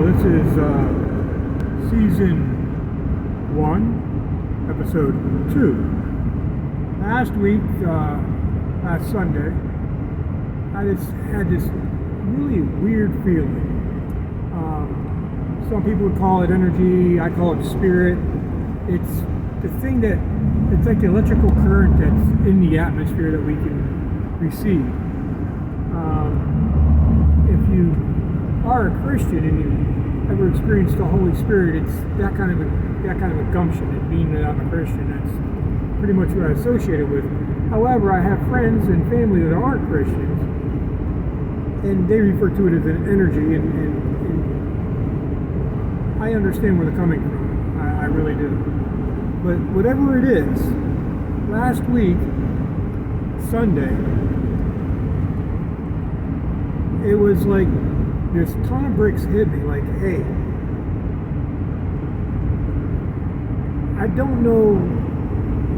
So this is season 1, episode 2. Last week, last Sunday, I just had this really weird feeling. Some people would call it energy, I call it spirit. It's the thing that, it's like the electrical current that's in the atmosphere that we can receive. If you are a Christian and you ever experienced the Holy Spirit, it's that kind of a gumption. And being that I'm a Christian, that's pretty much what I associate it with. However, I have friends and family that aren't Christians, and they refer to it as an energy, and I understand where they're coming from. I really do. But whatever it is, last week, Sunday, it was like this ton of bricks hit me, like, hey, I don't know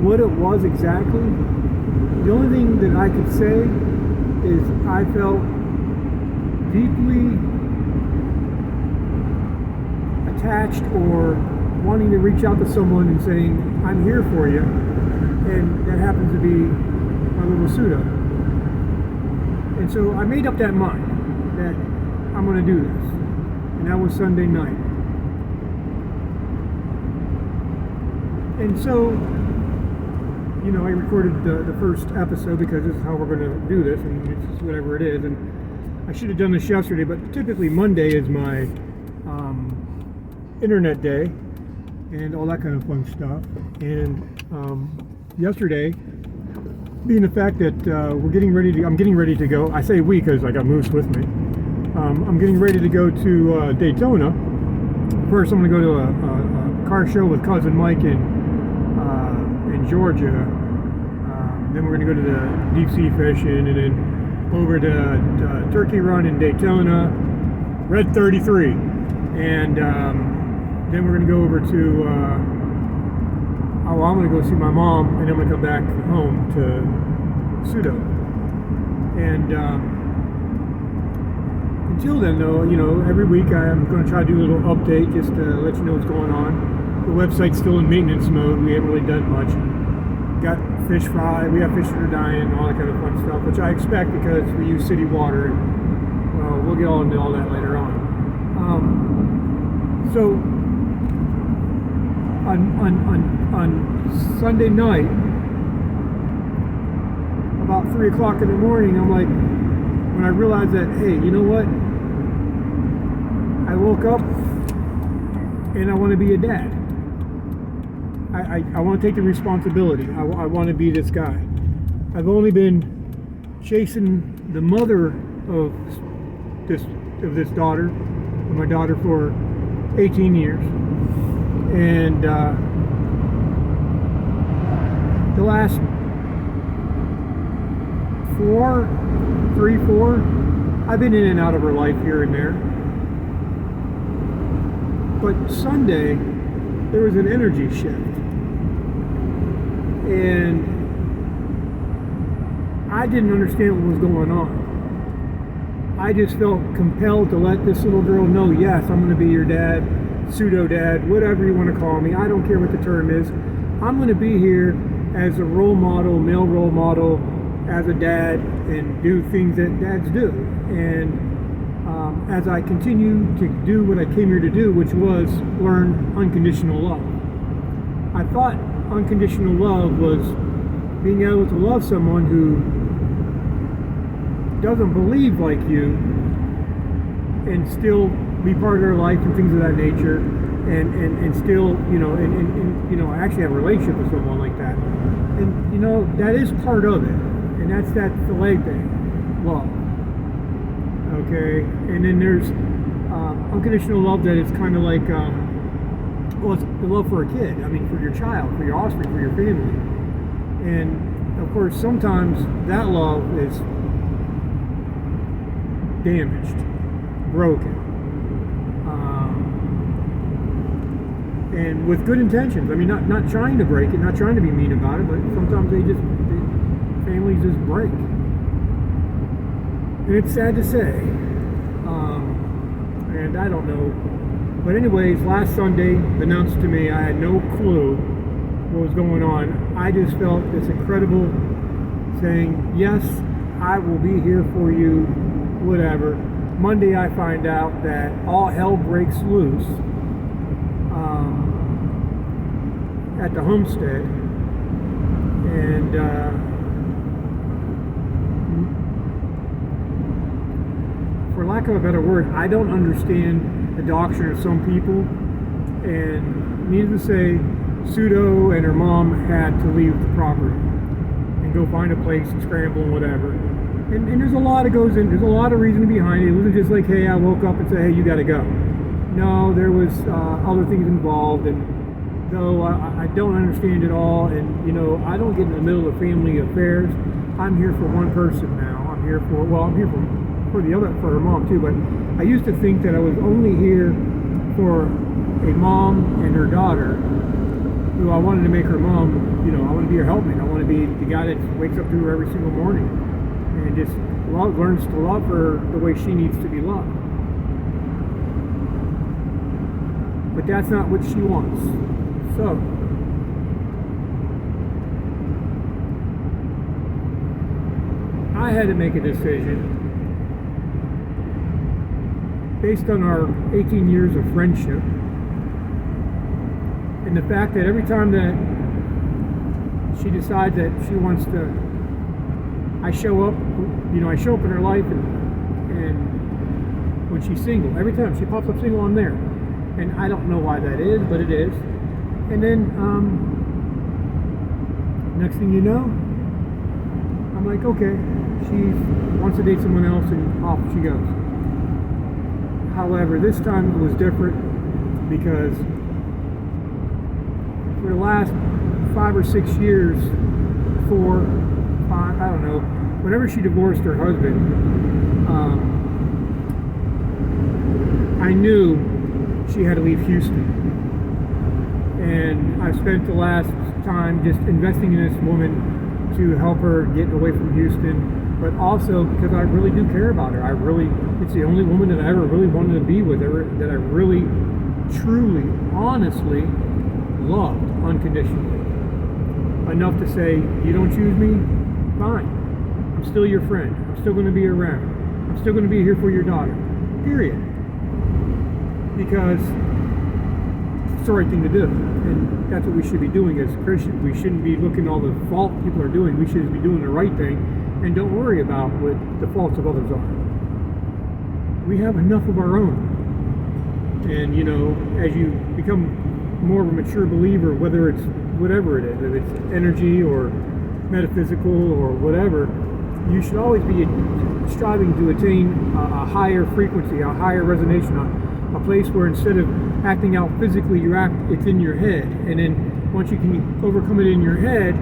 what it was exactly. The only thing that I could say is I felt deeply attached or wanting to reach out to someone and saying, I'm here for you. And that happens to be my little pseudo. And so I made up that mind that I'm going to do this. And that was Sunday night. And so, you know, I recorded the first episode because this is how we're going to do this, and it's just whatever it is. And I should have done this yesterday, but typically Monday is my internet day and all that kind of fun stuff. And yesterday, being the fact that I'm getting ready to go. I say we because I got Moose with me. I'm getting ready to go to Daytona. First, I'm going to go to a car show with cousin Mike in Georgia. Then we're going to go to the deep sea fishing, and then over to Turkey Run in Daytona, Red 33, and then we're going to go over to. I'm going to go see my mom, and then I'm going to come back home to Pseudo. And until then, though, you know, every week I'm going to try to do a little update just to let you know what's going on. The website's still in maintenance mode. We haven't really done much. Got fish fry, we have fish that are dying, all that kind of fun stuff, which I expect because we use city water. And, well, we'll get all into all that later on. So on Sunday night, about 3 o'clock in the morning, I'm like, when I realized that, hey, you know what? I woke up and I want to be a dad. I want to take the responsibility. I want to be this guy. I've only been chasing the mother of this daughter, of my daughter, for 18 years. And the last 4, I've been in and out of her life here and there. But Sunday, there was an energy shift. And I didn't understand what was going on. I just felt compelled to let this little girl know, yes, I'm going to be your dad, pseudo dad, whatever you want to call me. I don't care what the term is. I'm going to be here as a role model, male role model, as a dad, and do things that dads do. And as I continue to do what I came here to do, which was learn unconditional love. I thought unconditional love was being able to love someone who doesn't believe like you and still be part of their life and things of that nature, and still, you know, and you know, actually have a relationship with someone like that. And you know, that is part of it, and that's that fillet thing, love. Okay, and then there's unconditional love that is kind of like, well, it's the love for a kid. I mean, for your child, for your offspring, for your family. And of course, sometimes that love is damaged, broken, and with good intentions. I mean, not trying to break it, not trying to be mean about it, but sometimes families just break. And it's sad to say. and I don't know. But anyways, last Sunday, announced to me, I had no clue what was going on. I just felt this incredible saying, yes, I will be here for you, whatever. Monday, I find out that all hell breaks loose at the homestead, and for lack of a better word, I don't understand the doctrine of some people, and needless to say, Pseudo and her mom had to leave the property and go find a place and scramble and whatever. And there's a lot that goes in, there's a lot of reasoning behind it. It wasn't just like, hey, I woke up and said, hey, you got to go. No, there was other things involved, and though I don't understand it all, and I don't get in the middle of family affairs. I'm here for one person now. I'm here for her mom too, but I used to think that I was only here for a mom and her daughter, who I wanted to make her mom, I want to be her helpmate. I want to be the guy that wakes up to her every single morning and just learns to love her the way she needs to be loved. But that's not what she wants. So, I had to make a decision based on our 18 years of friendship, and the fact that every time that she decides that she wants to, I show up in her life, and when she's single, every time she pops up single, I'm there. And I don't know why that is, but it is. And then, next thing you know, I'm like, okay, she wants to date someone else, and off she goes. However, this time it was different, because for the last 5 or 6 years, 4, 5, I don't know, whenever she divorced her husband, I knew she had to leave Houston. And I spent the last time just investing in this woman to help her get away from Houston, but also because I really do care about her. It's the only woman that I ever really wanted to be with, that I really, truly, honestly loved unconditionally. Enough to say, you don't choose me? Fine. I'm still your friend. I'm still going to be around. I'm still going to be here for your daughter. Period. Because it's the right thing to do. And that's what we should be doing as Christians. We shouldn't be looking at all the fault people are doing. We should be doing the right thing, and don't worry about what the faults of others are. We have enough of our own. And, as you become more of a mature believer, whether it's whatever it is, if it's energy or metaphysical or whatever, you should always be striving to attain a higher frequency, a higher resonance, a place where instead of acting out physically, it's in your head. And then once you can overcome it in your head,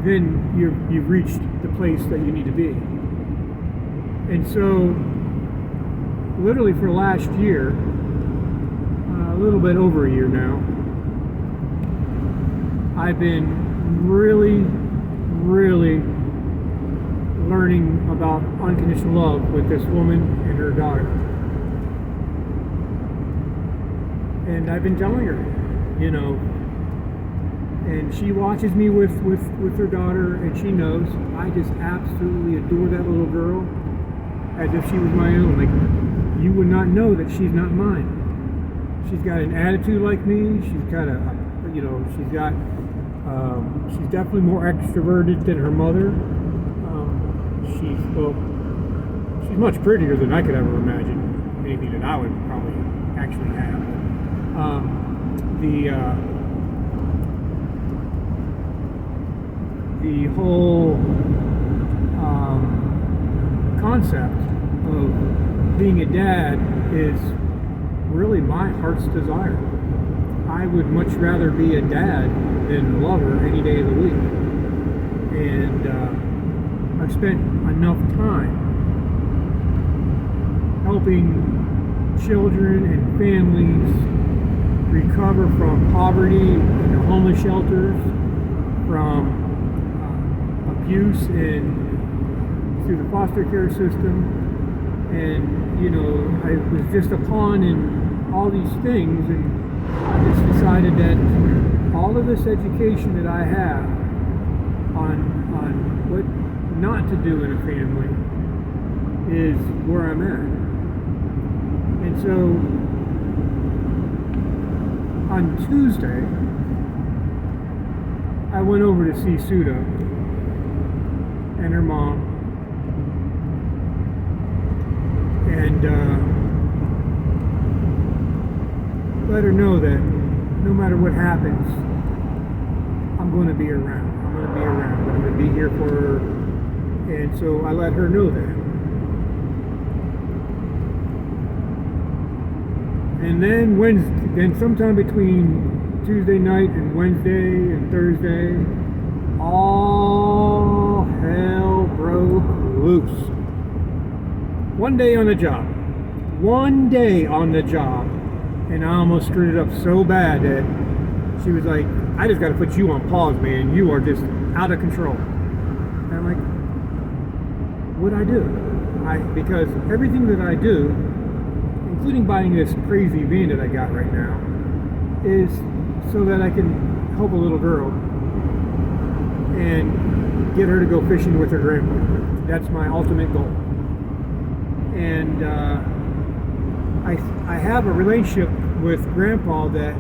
then you've reached the place that you need to be. And so, literally for the last year, a little bit over a year now, I've been really, really learning about unconditional love with this woman and her daughter. And I've been telling her, and she watches me with her daughter, and she knows I just absolutely adore that little girl as if she was my own. Like, you would not know that she's not mine. She's got an attitude like me. She's got she's definitely more extroverted than her mother. She's much prettier than I could ever imagine anything that I would probably actually have. The whole concept of being a dad is really my heart's desire. I would much rather be a dad than a lover any day of the week. And I've spent enough time helping children and families recover from poverty in the homeless shelters, from abuse through the foster care system, And, you know, I was just a pawn in all these things, and I just decided that all of this education that I have on what not to do in a family is where I'm at. And so on Tuesday, I went over to see Suda and her mom, and let her know that no matter what happens, I'm going to be around. I'm going to be around. I'm going to be here for her. And so I let her know that. And then sometime between Tuesday night and Wednesday and Thursday, all hell broke loose. One day on the job. And I almost screwed it up so bad that she was like, I just got to put you on pause, man. You are just out of control. And I'm like, what'd I do? Because everything that I do, including buying this crazy van that I got right now, is so that I can help a little girl and get her to go fishing with her grandpa. That's my ultimate goal. And I have a relationship with Grandpa that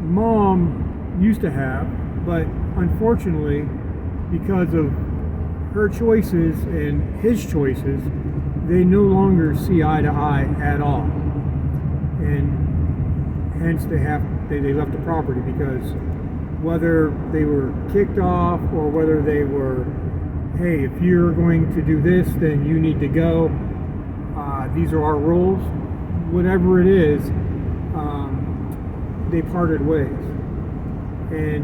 Mom used to have, but unfortunately, because of her choices and his choices, they no longer see eye to eye at all. And hence they left the property, because whether they were kicked off or whether they were, hey, if you're going to do this, then you need to go. These are our rules. Whatever it is, they parted ways. And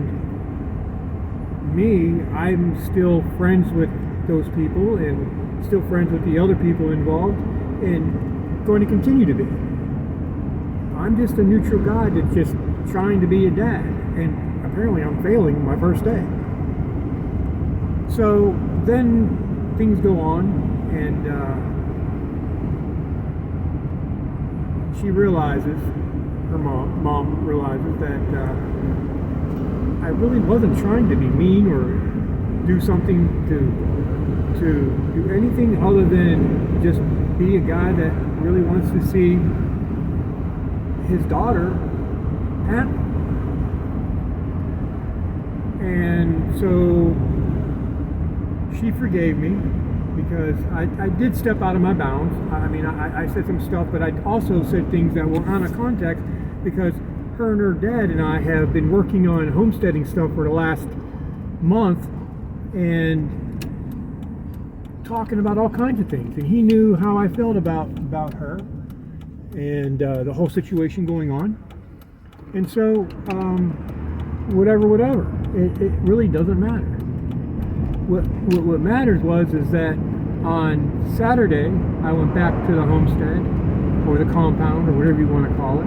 me, I'm still friends with those people and still friends with the other people involved, and going to continue to be. I'm just a neutral guy that's just trying to be a dad, and apparently I'm failing my first day. So then things go on, and she realizes, her mom realizes that I really wasn't trying to be mean or do something to do anything other than just be a guy that really wants to see his daughter happy. And so she forgave me, because I did step out of my bounds. I mean, I said some stuff, but I also said things that were out of context, because her and her dad and I have been working on homesteading stuff for the last month and talking about all kinds of things. And he knew how I felt about her and the whole situation going on. And so, whatever. It really doesn't matter. What matters is that on Saturday, I went back to the homestead, or the compound, or whatever you want to call it,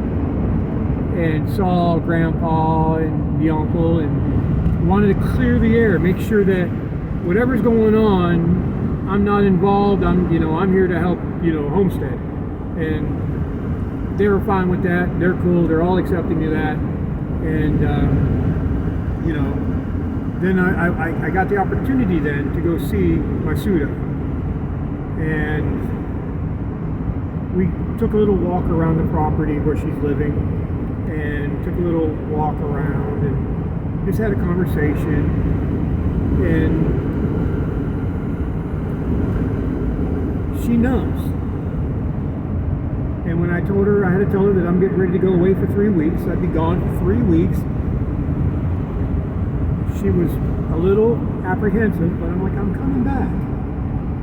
and saw Grandpa and the uncle, and wanted to clear the air, make sure that whatever's going on, I'm not involved. I'm here to help, homestead. And they were fine with that. They're cool. They're all accepting of that. And then I got the opportunity then to go see my Suda. And we took a little walk around the property where she's living, and took a little walk around and just had a conversation. And she knows. And when I told her, I had to tell her that I'm getting ready to go away for 3 weeks. I'd be gone for 3 weeks. She was a little apprehensive, but I'm like, I'm coming back.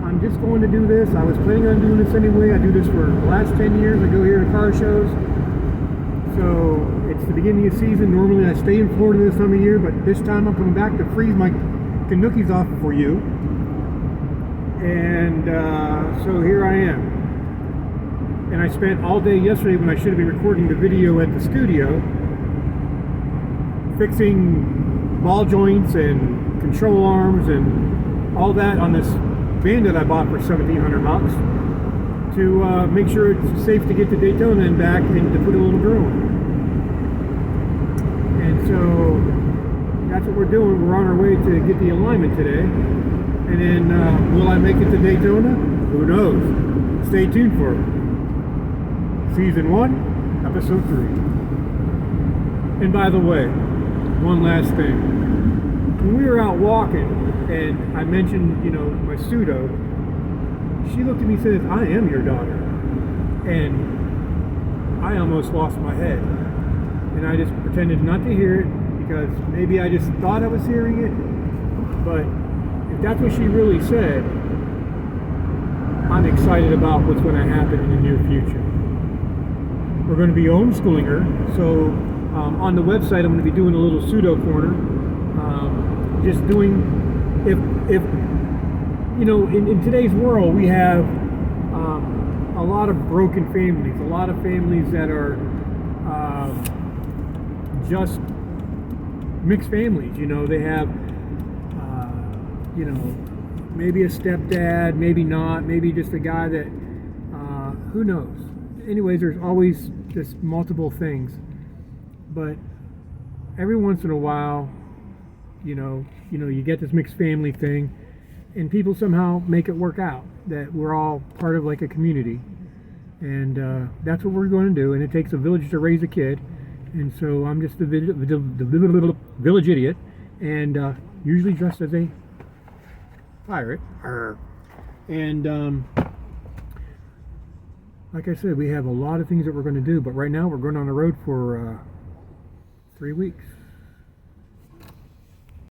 I'm just going to do this. I was planning on doing this anyway. I do this for the last 10 years. I go here to car shows. So it's the beginning of season. Normally I stay in Florida this time of year, but this time I'm coming back to freeze my Kanookies off for you. And so here I am. And I spent all day yesterday, when I should have been recording the video at the studio, fixing ball joints and control arms and all that on this van that I bought for $1,700 to make sure it's safe to get to Daytona and back, and to put a little girl in. And so that's what we're doing. We're on our way to get the alignment today. And then will I make it to Daytona? Who knows? Stay tuned for it. Season 1, Episode 3. And by the way, one last thing. When we were out walking and I mentioned, my pseudo, she looked at me and says, "I am your daughter." And I almost lost my head. And I just pretended not to hear it, because maybe I just thought I was hearing it. But if that's what she really said, I'm excited about what's going to happen in the near future. We're going to be homeschooling her. So on the website, I'm going to be doing a little pseudo corner. Just doing, if in today's world, we have a lot of broken families, a lot of families that are just mixed families. They have, maybe a stepdad, maybe not, maybe just a guy that, who knows. Anyways, there's always just multiple things. But every once in a while, you get this mixed family thing, and people somehow make it work out, that we're all part of like a community. And that's what we're going to do. And it takes a village to raise a kid. And so I'm just the village idiot, and usually dressed as a pirate. And like I said, we have a lot of things that we're going to do, but right now we're going on the road for 3 weeks.